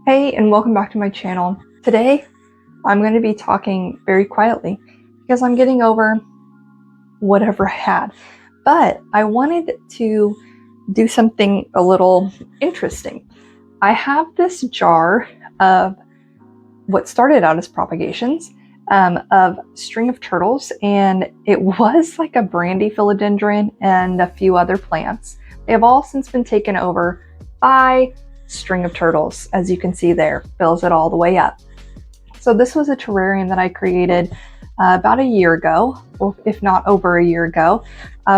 Hey, and welcome back to my channel. Today, I'm going to be talking very quietly because I'm getting over whatever I had. But I wanted to do something a little interesting. I have this jar of what started out as propagations of string of turtles, and it was like a brandy philodendron and a few other plants. They have all since been taken over by string of turtles, as you can see there, fills it all the way up. So this was a terrarium that I created about a year ago, or if not over a year ago,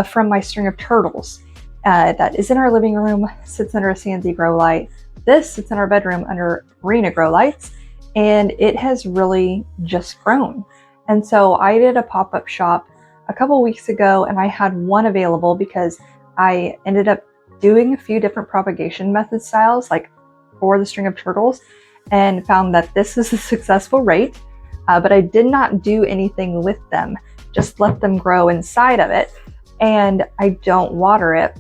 from my string of turtles. That is in our living room, sits under a Sandy grow light. This sits in our bedroom under Arena grow lights, and it has really just grown. And so I did a pop-up shop a couple weeks ago, and I had one available because I ended up doing a few different propagation method styles, like for the string of turtles, and found that this is a successful rate, but I did not do anything with them, just let them grow inside of it, and I don't water it.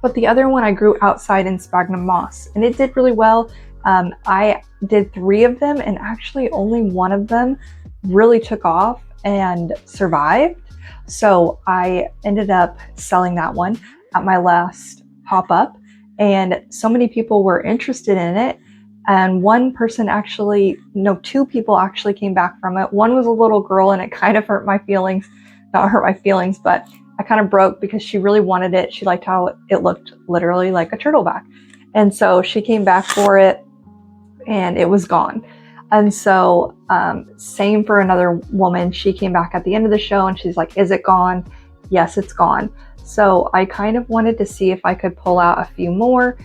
But the other one I grew outside in sphagnum moss, and it did really well. I did 3 of them, and actually only one of them really took off and survived. So I ended up selling that one at my last pop-up, and so many people were interested in it. And one person actually, no, 2 people actually came back from it. One was a little girl, and it kind of hurt my feelings. Not hurt my feelings, but I kind of broke because she really wanted it. She liked how it looked literally like a turtleback. And so she came back for it, and it was gone. And so same for another woman. She came back at the end of the show, and she's like, is it gone? Yes, it's gone. So I kind of wanted to see if I could pull out a few more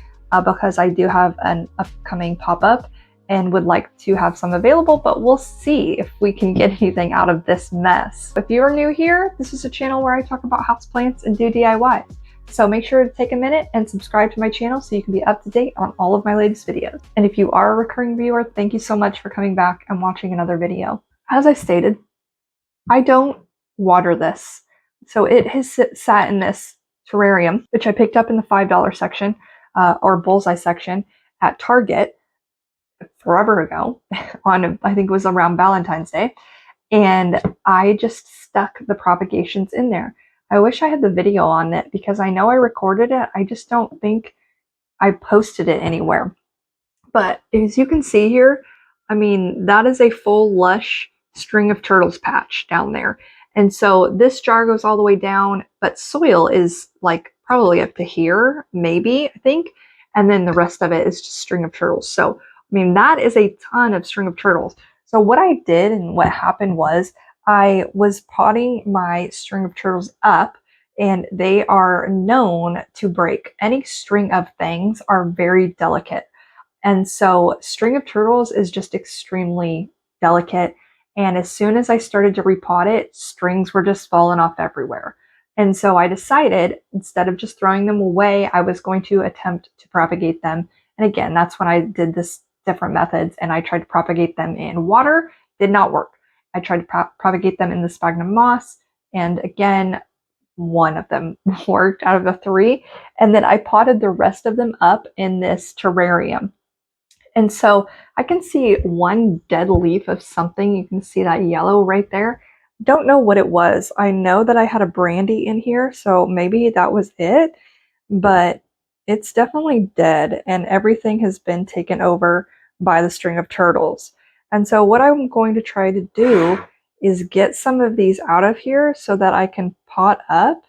because I do have an upcoming pop-up and would like to have some available, but we'll see if we can get anything out of this mess. If you are new here, this is a channel where I talk about houseplants and do DIYs. So make sure to take a minute and subscribe to my channel so you can be up to date on all of my latest videos. And if you are a recurring viewer, thank you so much for coming back and watching another video. As I stated, I don't water this. So it has sat in this terrarium, which I picked up in the $5 section or bullseye section at Target forever ago on, I think it was around Valentine's Day. And I just stuck the propagations in there. I wish I had the video on it because I know I recorded it. I just don't think I posted it anywhere. But as you can see here, I mean, that is a full lush string of turtles patch down there. And so this jar goes all the way down, but soil is like probably up to here, maybe, I think. And then the rest of it is just string of turtles. So, I mean, that is a ton of string of turtles. So what I did and what happened was I was potting my string of turtles up, and they are known to break. Any string of things are very delicate. And so string of turtles is just extremely delicate. And as soon as I started to repot it, strings were just falling off everywhere. And so I decided, instead of just throwing them away, I was going to attempt to propagate them. And again, that's when I did this different methods, and I tried to propagate them in water. Did not work. I tried to propagate them in the sphagnum moss, and again, one of them worked out of the 3. And then I potted the rest of them up in this terrarium. And so I can see one dead leaf of something. You can see that yellow right there. Don't know what it was. I know that I had a brandy in here, so maybe that was it, but it's definitely dead, and everything has been taken over by the string of turtles. And so what I'm going to try to do is get some of these out of here so that I can pot up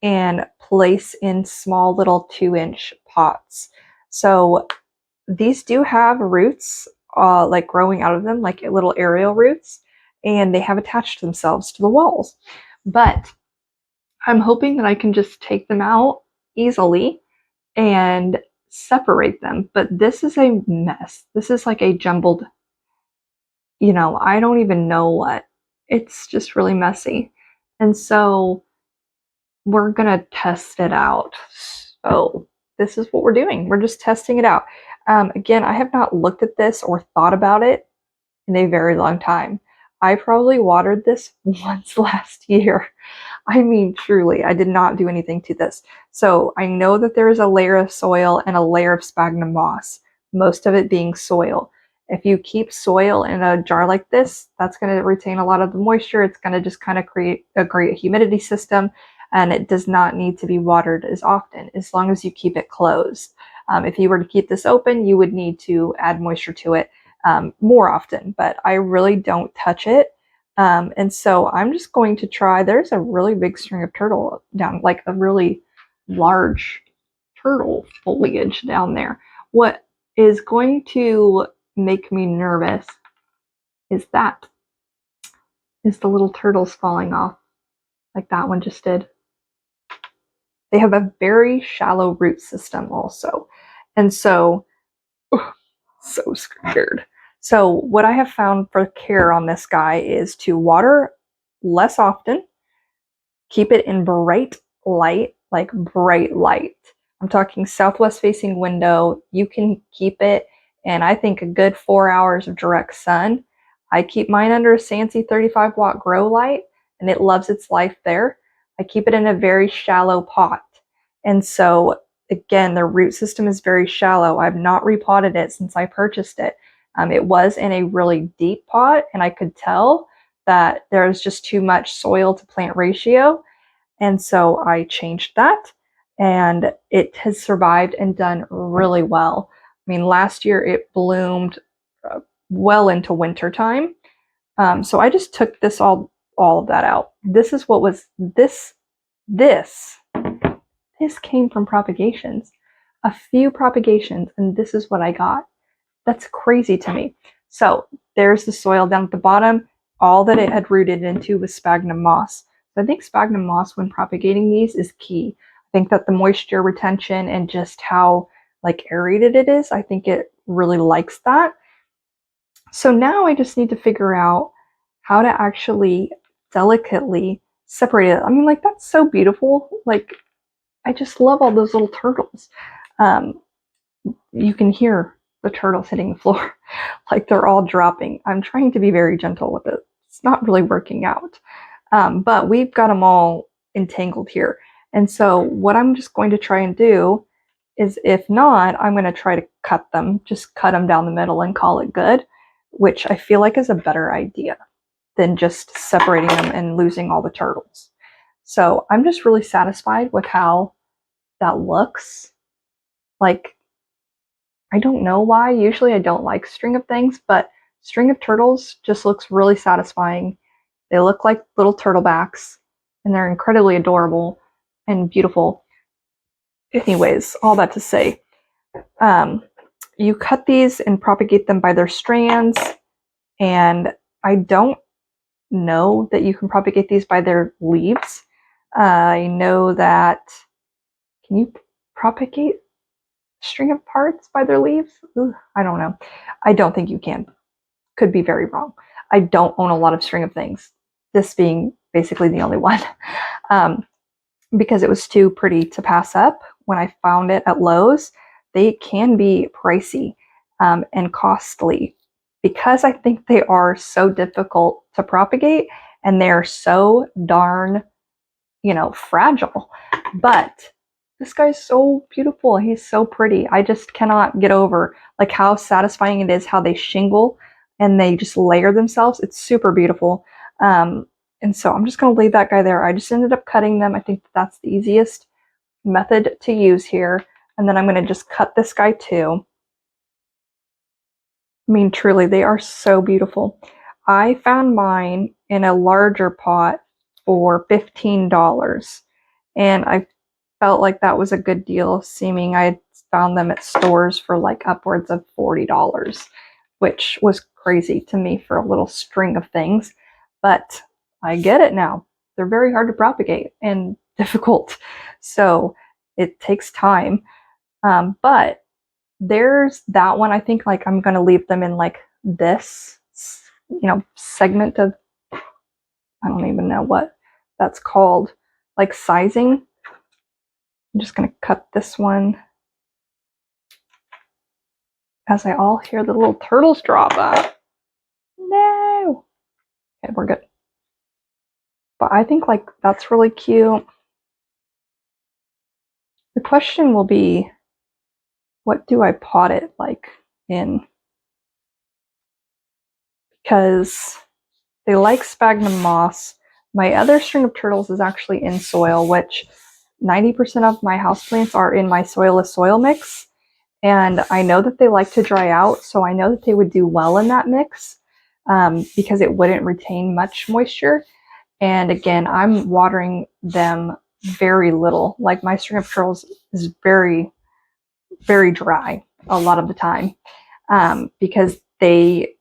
and place in small little 2-inch pots. So these do have roots like growing out of them, like little aerial roots, and they have attached themselves to the walls. But I'm hoping that I can just take them out easily and separate them. But this is a mess. This is like a jumbled, I don't even know what. It's just really messy. And so we're gonna test it out. So this is what we're doing. We're just testing it out. Again, I have not looked at this or thought about it in a very long time. I probably watered this once last year. I mean, truly, I did not do anything to this. So I know that there is a layer of soil and a layer of sphagnum moss. most of it being soil. If you keep soil in a jar like this, that's going to retain a lot of the moisture. It's going to just kind of create a great humidity system, and it does not need to be watered as often as long as you keep it closed. If you were to keep this open, you would need to add moisture to it more often, but I really don't touch it. And so I'm just going to try, there's a really big string of turtle down, like a really large turtle foliage down there. What is going to make me nervous is the little turtles falling off like that one just did. They have a very shallow root system also. And so, so scared. So what I have found for care on this guy is to water less often, keep it in bright light, like bright light. I'm talking southwest facing window. You can keep it in, I think, a good 4 hours of direct sun. I keep mine under a Sansi 35-watt grow light, and it loves its life there. I keep it in a very shallow pot. And so, again, the root system is very shallow. I've not repotted it since I purchased it. It was in a really deep pot, and I could tell that there was just too much soil to plant ratio. And so I changed that, and it has survived and done really well. I mean, last year it bloomed well into winter time. So I just took this all of that out. This is what was this came from propagations, a few propagations, and this is what I got. That's crazy to me. So there's the soil down at the bottom. All that it had rooted into was sphagnum moss. So I think sphagnum moss, when propagating these, is key. I think that the moisture retention and just how like aerated it is, I think it really likes that. So now I just need to figure out how to actually delicately separate it. I mean, like, that's so beautiful. Like, I just love all those little turtles. You can hear the turtles hitting the floor like they're all dropping. I'm trying to be very gentle with it. It's not really working out. But we've got them all entangled here. And so what I'm just going to try and do is, if not, I'm going to try to cut them, just cut them down the middle and call it good, which I feel like is a better idea than just separating them and losing all the turtles. So I'm just really satisfied with how that looks. Like, I don't know why. Usually I don't like string of things, but string of turtles just looks really satisfying. They look like little turtlebacks, and they're incredibly adorable and beautiful. Anyways, all that to say, you cut these and propagate them by their strands, and I don't know that you can propagate these by their leaves. I know that, can you propagate string of parts by their leaves? Ugh, I don't know. I don't think you can. Could be very wrong. I don't own a lot of string of things, this being basically the only one, because it was too pretty to pass up when I found it at Lowe's. They can be pricey and costly because I think they are so difficult to propagate, and they're so darn, fragile. But this guy's so beautiful. He's so pretty. I just cannot get over like how satisfying it is how they shingle and they just layer themselves. It's super beautiful. And so I'm just going to leave that guy there. I just ended up cutting them. I think that's the easiest method to use here. And then I'm going to just cut this guy too. I mean, truly, they are so beautiful. I found mine in a larger pot for $15. And I felt like that was a good deal, seeming I found them at stores for like upwards of $40, which was crazy to me for a little string of things. But I get it now. They're very hard to propagate and difficult. So it takes time. But there's that one. I think like I'm going to leave them in like this, segment of, I don't even know what that's called, like sizing. I'm just going to cut this one as I all hear the little turtles drop out. No. Okay, we're good. But I think like that's really cute. The question will be, what do I pot it like? in because they like sphagnum moss. My other string of turtles is actually in soil, which 90% of my houseplants are in my soilless soil mix. And I know that they like to dry out, so I know that they would do well in that mix because it wouldn't retain much moisture. And again, I'm watering them very little. Like my string of turtles is very, very dry a lot of the time because they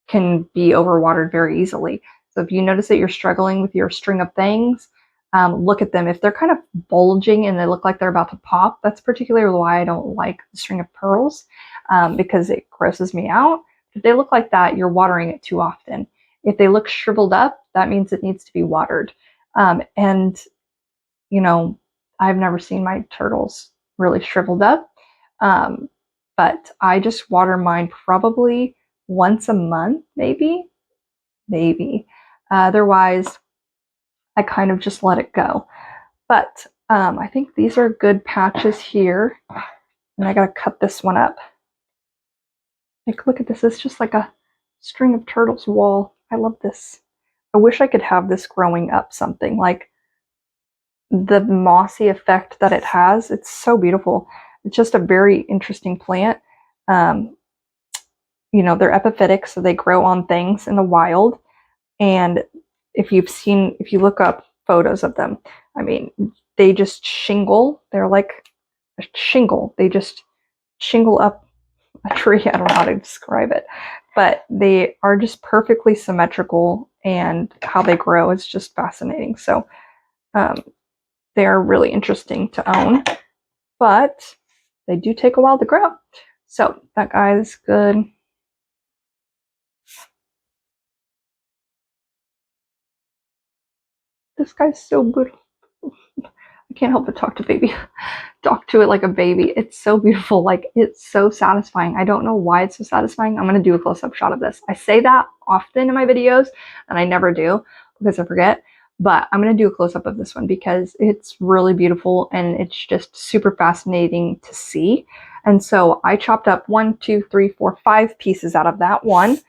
can be overwatered very easily. So if you notice that you're struggling with your string of things, look at them. If they're kind of bulging and they look like they're about to pop, that's particularly why I don't like the string of pearls because it grosses me out. If they look like that, you're watering it too often. If they look shriveled up, that means it needs to be watered. And, you know, I've never seen my turtles really shriveled up. But I just water mine probably once a month, maybe. Otherwise, I kind of just let it go. But I think these are good patches here. And I gotta cut this one up. Like, look at this. It's just like a string of turtles wall. I love this. I wish I could have this growing up something. Like, the mossy effect that it has, it's so beautiful. It's just a very interesting plant. You know, they're epiphytic, so they grow on things in the wild. And if you look up photos of them, I mean, they just shingle. They're like a shingle. They just shingle up a tree. I don't know how to describe it, but they are just perfectly symmetrical, and how they grow is just fascinating. So they are really interesting to own, but they do take a while to grow. So that guy's good. This guy's so beautiful. I can't help but talk to it like a baby. It's so beautiful. Like, it's so satisfying. I don't know why it's so satisfying. I'm going to do a close-up shot of this. I say that often in my videos, and I never do because I forget. But I'm going to do a close-up of this one because it's really beautiful and it's just super fascinating to see. And so I chopped up 1, 2, 3, 4, 5 pieces out of that one,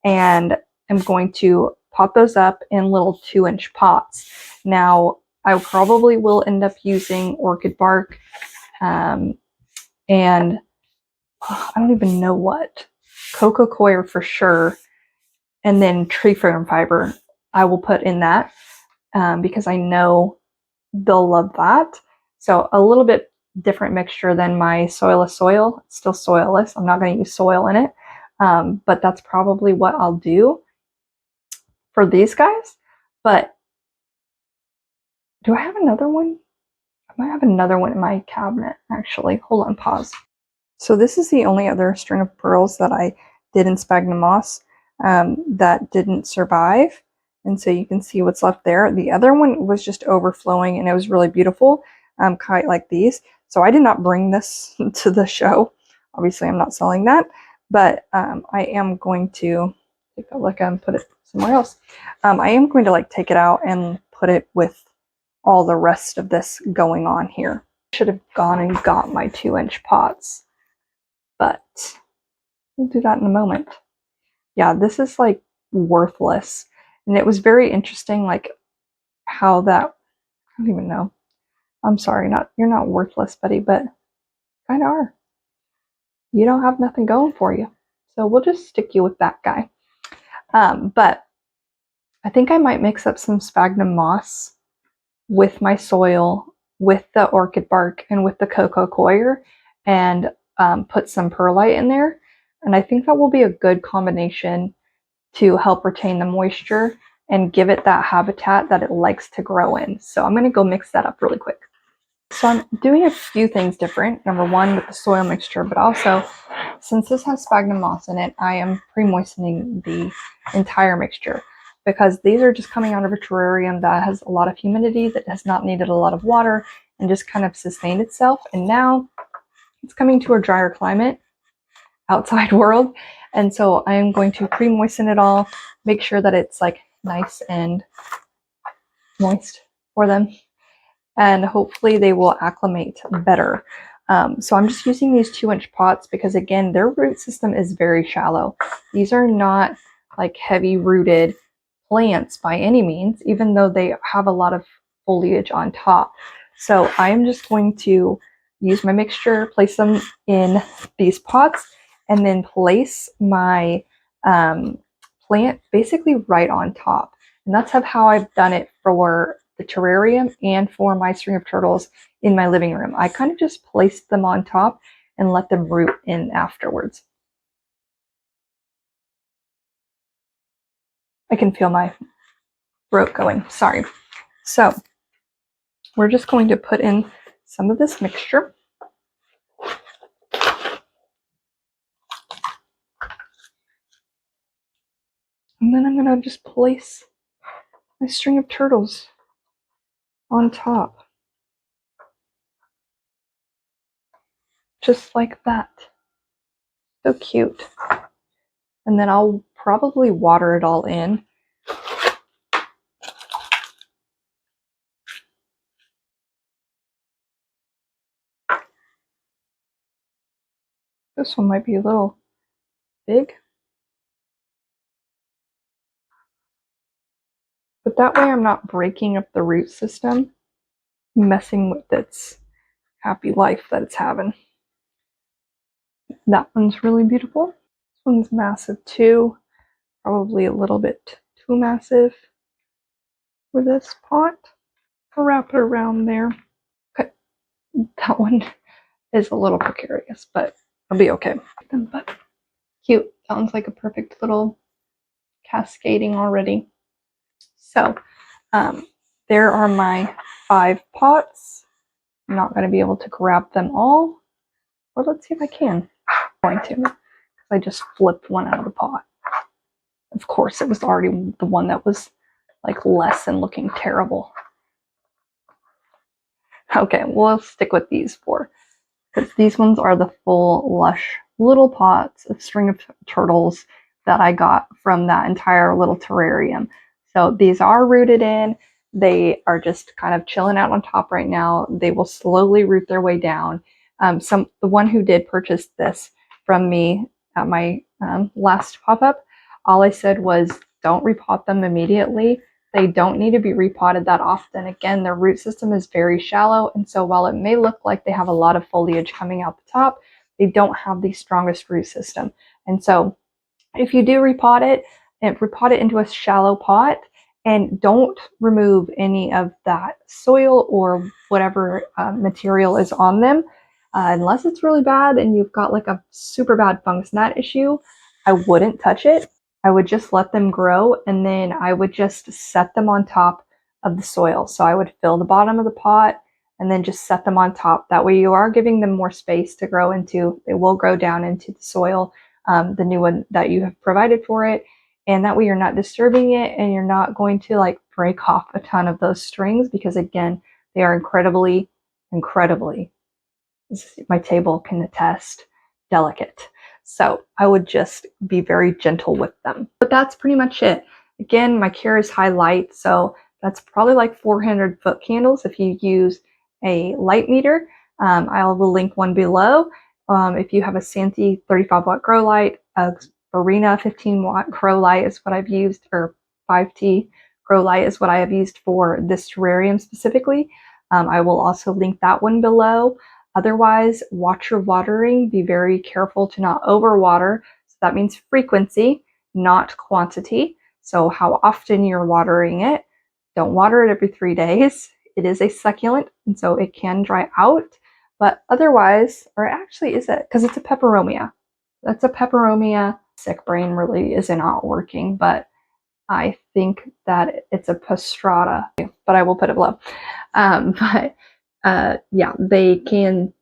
and I'm going to pot those up in little 2-inch pots. Now, I probably will end up using orchid bark and I don't even know what. Cocoa coir for sure. And then tree fern fiber I will put in that because I know they'll love that. So a little bit different mixture than my soilless soil. It's still soilless. I'm not going to use soil in it. But that's probably what I'll do for these guys. But do I have another one? I might have another one in my cabinet, actually. Hold on, pause. So this is the only other string of pearls that I did in sphagnum moss that didn't survive. And so you can see what's left there. The other one was just overflowing and it was really beautiful, quite like these. So I did not bring this to the show. Obviously, I'm not selling that, but I am going to take a look and put it somewhere else. I am going to like take it out and put it with all the rest of this going on here. Should have gone and got my 2-inch pots, but we'll do that in a moment. Yeah, this is like worthless. And it was very interesting, like how that, I don't even know. I'm sorry, you're not worthless, buddy, but kind of are. You don't have nothing going for you. So we'll just stick you with that guy. But I think I might mix up some sphagnum moss with my soil, with the orchid bark, and with the cocoa coir, and put some perlite in there. And I think that will be a good combination to help retain the moisture and give it that habitat that it likes to grow in. So I'm going to go mix that up really quick. So I'm doing a few things different. Number one, with the soil mixture, but also since this has sphagnum moss in it, I am pre-moistening the entire mixture because these are just coming out of a terrarium that has a lot of humidity, that has not needed a lot of water, and just kind of sustained itself. And now it's coming to a drier climate, outside world. And so I am going to pre-moisten it all, make sure that it's like nice and moist for them. And hopefully they will acclimate better. So I'm just using these 2-inch pots because, again, their root system is very shallow. These are not like heavy rooted plants by any means, even though they have a lot of foliage on top. So I'm just going to use my mixture, place them in these pots, and then place my plant basically right on top. And that's how I've done it for the terrarium and for my string of turtles in my living room. I kind of just placed them on top and let them root in afterwards. I can feel my throat going, sorry. So we're just going to put in some of this mixture. And then I'm going to just place my string of turtles on top. Just like that. So cute. And then I'll probably water it all in. This one might be a little big. But that way I'm not breaking up the root system, messing with its happy life that it's having. That one's really beautiful. This one's massive too. Probably a little bit too massive for this pot. I'll wrap it around there. Okay, that one is a little precarious, but it'll be okay. But cute. Sounds like a perfect little cascading already. So there are my 5 pots. I'm not going to be able to grab them all. Or let's see if I can. I'm going to, because I just flipped one out of the pot. Of course, it was already the one that was like less and looking terrible. Okay, we'll stick with these 4. Because these ones are the full, lush little pots of string of turtles that I got from that entire little terrarium. So these are rooted in. They are just kind of chilling out on top right now. They will slowly root their way down. The one who did purchase this from me at my last pop-up, all I said was don't repot them immediately. They don't need to be repotted that often. Again, their root system is very shallow, and so while it may look like they have a lot of foliage coming out the top, they don't have the strongest root system. And so if you do repot it into a shallow pot, and don't remove any of that soil or whatever material is on them, unless it's really bad and you've got like a super bad fungus gnat issue. I wouldn't touch it. I would just let them grow, and then I would just set them on top of the soil. So I would fill the bottom of the pot and then just set them on top. That way you are giving them more space to grow into. They will grow down into the soil, the new one that you have provided for it. And that way you're not disturbing it, and you're not going to like break off a ton of those strings, because again, they are incredibly, my table can attest, delicate. So I would just be very gentle with them. But that's pretty much it. Again, my care is high light, so that's probably like 400 foot candles if you use a light meter. I will link one below. If you have a Santee 35 watt grow light, a Arena 15 watt grow light is what I've used, or 5T grow light is what I have used for this terrarium specifically. I will also link that one below. Otherwise, watch your watering. Be very careful to not overwater. So that means frequency, not quantity. So how often you're watering it. Don't water it every 3 days. It is a succulent, and so it can dry out. But otherwise, or actually is it? Because it's a peperomia. That's a peperomia. Sick brain really is not working, but I think that it's a prostrata, but I will put it below. Yeah, they can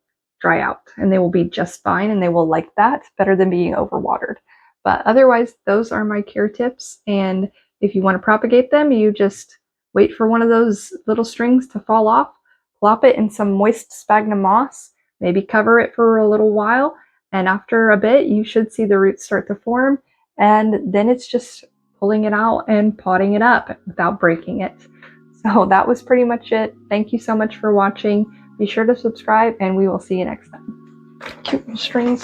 dry out and they will be just fine, and they will like that better than being overwatered. But otherwise, those are my care tips. And if you want to propagate them, you just wait for one of those little strings to fall off, plop it in some moist sphagnum moss, maybe cover it for a little while, and after a bit, you should see the roots start to form. And then it's just pulling it out and potting it up without breaking it. So that was pretty much it. Thank you so much for watching. Be sure to subscribe, and we will see you next time. Cute strings.